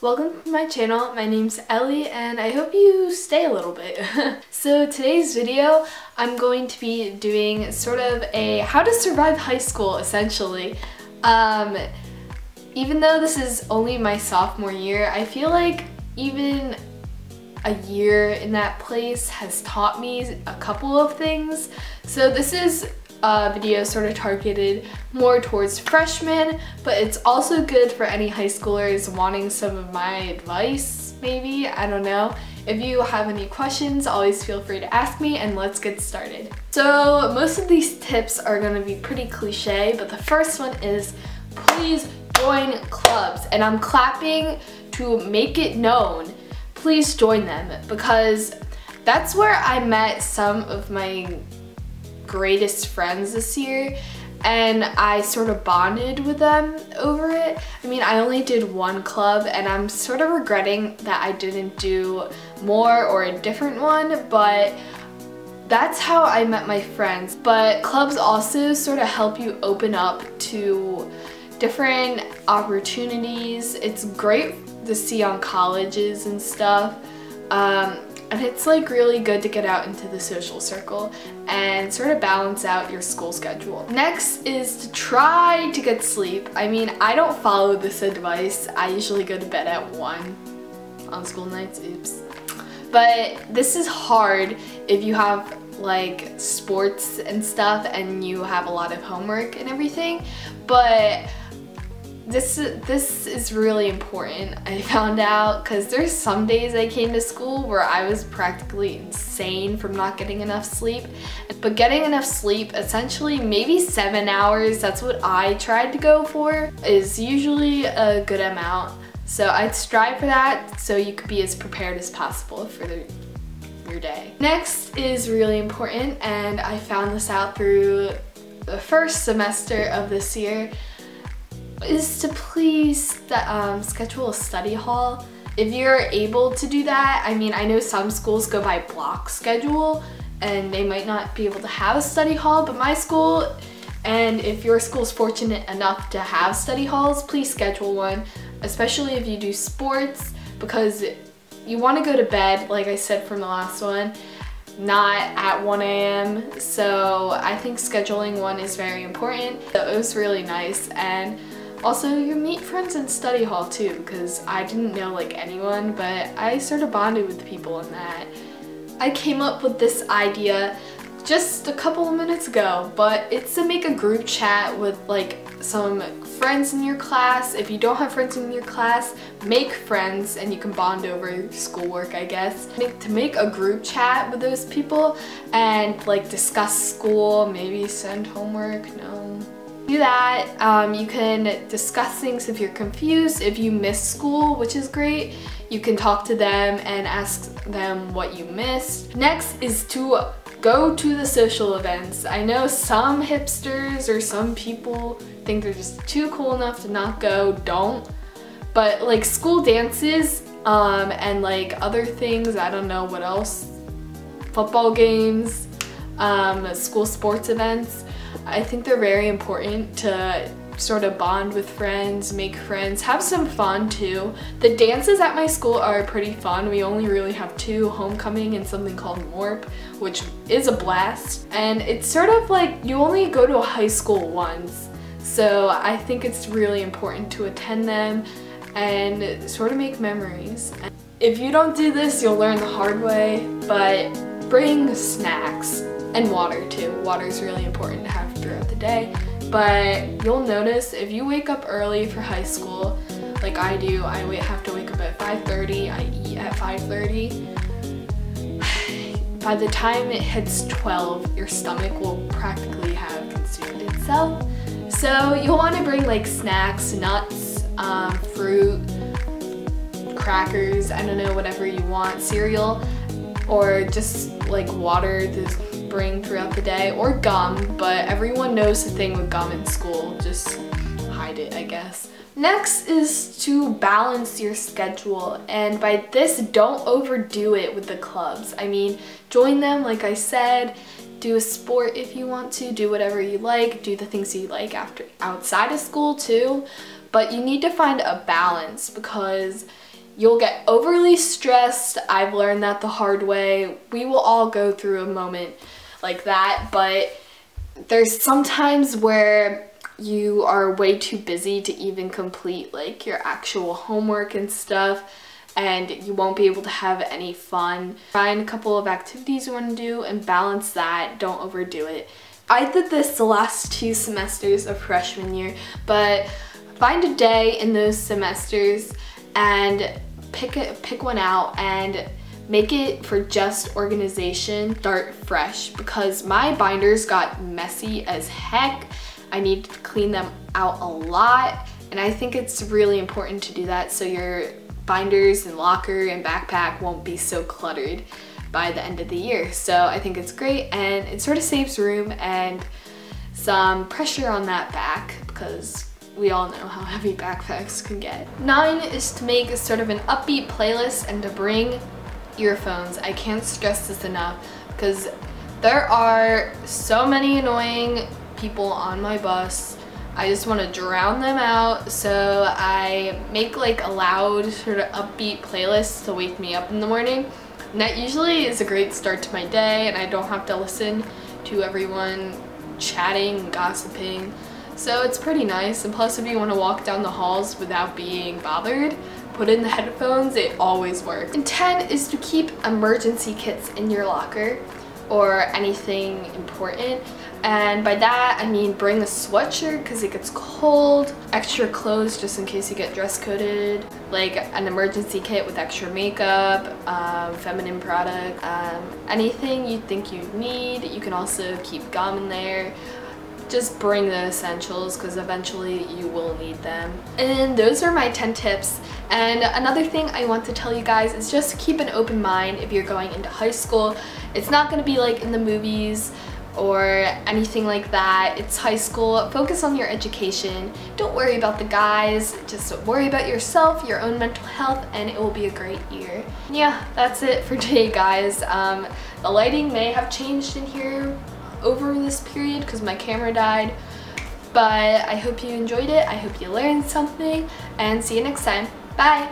Welcome to my channel. My name's Ellie and I hope you stay a little bit. So today's video I'm going to be doing sort of a how to survive high school essentially. Even though this is only my sophomore year, I feel like even a year in that place has taught me a couple of things. So this is a video sort of targeted more towards freshmen, but it's also good for any high schoolers wanting some of my advice, maybe, I don't know. If you have any questions, always feel free to ask me and let's get started. So most of these tips are going to be pretty cliche, but the first one is please join clubs, and I'm clapping to make it known. Please join them because that's where I met some of my greatest friends this year and I sort of bonded with them over it. I mean, I only did one club and I'm sort of regretting that I didn't do more or a different one, but that's how I met my friends. But clubs also sort of help you open up to different opportunities. It's great to see on colleges and stuff. And it's like really good to get out into the social circle and sort of balance out your school schedule. Next is to try to get sleep. I mean, I don't follow this advice. I usually go to bed at 1 on school nights, oops. But this is hard if you have like sports and stuff and you have a lot of homework and everything. But this is really important, I found out, because there's some days I came to school where I was practically insane from not getting enough sleep. But getting enough sleep, essentially maybe 7 hours, that's what I tried to go for, is usually a good amount. So I'd strive for that so you could be as prepared as possible for your day. Next is really important, and I found this out through the first semester of this year, is to please schedule a study hall. If you're able to do that, I mean, I know some schools go by block schedule and they might not be able to have a study hall, but my school, and if your school's fortunate enough to have study halls, please schedule one, especially if you do sports, because you want to go to bed, like I said from the last one, not at 1 a.m. So I think scheduling one is very important. So it was really nice, and also you meet friends in study hall too, because I didn't know like anyone, but I sort of bonded with people in that. I came up with this idea just a couple of minutes ago, but it's to make a group chat with like some friends in your class. If you don't have friends in your class, make friends and you can bond over schoolwork, I guess. To make a group chat with those people and like discuss school, maybe send homework, no. Do that. You can discuss things if you're confused, if you miss school, which is great. You can talk to them and ask them what you missed. Next is to go to the social events. I know some hipsters or some people think they're just too cool enough to not go. Don't. But like school dances and like other things, I don't know what else, football games, school sports events, I think they're very important to sort of bond with friends, make friends, have some fun too. The dances at my school are pretty fun. We only really have 2, homecoming and something called Morp, which is a blast. And it's sort of like you only go to a high school once. So I think it's really important to attend them and sort of make memories. If you don't do this, you'll learn the hard way, but bring snacks. And water too. Water is really important to have throughout the day. But you'll notice if you wake up early for high school, like I do, I have to wake up at 5:30, I eat at 5:30. By the time it hits 12, your stomach will practically have consumed itself. So you'll want to bring like snacks, nuts, fruit, crackers, I don't know, whatever you want, cereal, or just like water to bring throughout the day, or gum, but everyone knows the thing with gum in school, just hide it, I guess. Next is to balance your schedule, and by this, don't overdo it with the clubs. I mean, join them, like I said, do a sport if you want to, do whatever you like, do the things you like outside of school too, but you need to find a balance because You'll get overly stressed. I've learned that the hard way. We will all go through a moment like that, but there's some times where you are way too busy to even complete like your actual homework and stuff, and you won't be able to have any fun. Find a couple of activities you want to do and balance that. Don't overdo it. I did this the last 2 semesters of freshman year, but find a day in those semesters and pick one out and make it for just organization. Start fresh, because my binders got messy as heck. I need to clean them out a lot, and I think it's really important to do that so your binders and locker and backpack won't be so cluttered by the end of the year. So I think it's great, and it sort of saves room and some pressure on that back, because we all know how heavy backpacks can get. 9 is to make sort of an upbeat playlist and to bring earphones. I can't stress this enough, because there are so many annoying people on my bus. I just want to drown them out, so I make like a loud sort of upbeat playlist to wake me up in the morning, and that usually is a great start to my day, and I don't have to listen to everyone chatting and gossiping, so it's pretty nice. And plus, if you want to walk down the halls without being bothered, put in the headphones. It always works. And 10 is to keep emergency kits in your locker or anything important. And by that, I mean bring a sweatshirt because it gets cold, extra clothes just in case you get dress coded, like an emergency kit with extra makeup, feminine product, anything you think you need. You can also keep gum in there. Just bring the essentials because eventually you will need them. And those are my 10 tips. And another thing I want to tell you guys is just keep an open mind if you're going into high school. It's not going to be like in the movies or anything like that. It's high school. Focus on your education. Don't worry about the guys. Just worry about yourself, your own mental health, and it will be a great year. Yeah, that's it for today, guys. The lighting may have changed in here over this period because my camera died, but I hope you enjoyed it. I hope you learned something, and see you next time. Bye!